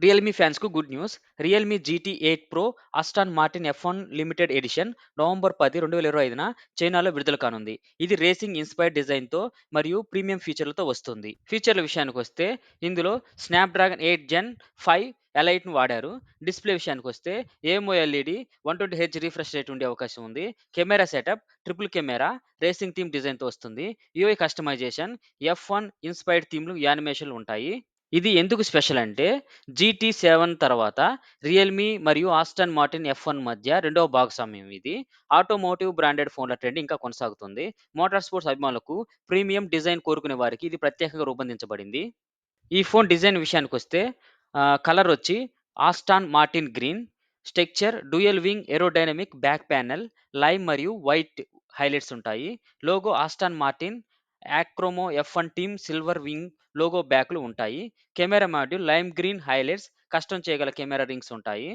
Realme ఫ్యాన్స్‌కు good news. Realme GT 8 pro Aston Martin F one limited edition November 10, 2025న చైనాలో విడుదల కానుంది. ఇది రేసింగ్ ఇన్‌స్పైర్డ్ డిజైన్‌తో మరియు ప్రీమియం ఫీచర్‌లతో వస్తుంది. ఫీచర్ల విషయానికొస్తే ఇందులో స్నాప్‌డ్రాగన్ 8 జెన్ 5 ఎలైట్‌ను వాడారు. డిస్‌ప్లే విషయానికొస్తే ఏఎంఓఎల్ఈడీ 120 హెర్ట్జ్ రిఫ్రెష్ రేట్ ఉండే అవకాశం ఉంది. Camera setup triple camera racing theme డిజైన్‌తో వస్తుంది. యూఐ కస్టమైజేషన్ ఎఫ్1 ఇన్‌స్పైర్డ్ థీమ్‌లు, యానిమేషన్‌లు ఉంటాయి. ఇది ఎందుకు స్పెషల్ అంటే జీటీ 7 తర్వాత రియల్‌మీ మరియు ఆస్టన్ మార్టిన్ ఎఫ్1 మధ్య రెండవ భాగస్వామ్యం ఇది. ఆటోమోటివ్ బ్రాండెడ్ ఫోన్ల ట్రెండ్ ఇంకా కొనసాగుతుంది. మోటార్ స్పోర్ట్స్ అభిమానులకు ప్రీమియం డిజైన్ కోరుకునే వారికి ఇది ప్రత్యేకంగా రూపొందించబడింది. ఈ ఫోన్ డిజైన్ విషయానికొస్తే కలర్ వచ్చి Aston Martin green, structure dual wing aerodynamic back panel, lime మరియు వైట్ హైలైట్స్ ఉంటాయి. లోగో ఆస్టాన్ మార్టిన్, యాక్రోమో F one team silver wing logo బ్యాక్‌లు ఉంటాయి. Camera module lime green highlights, custom చేయగల కెమెరా రింగ్స్ ఉంటాయి.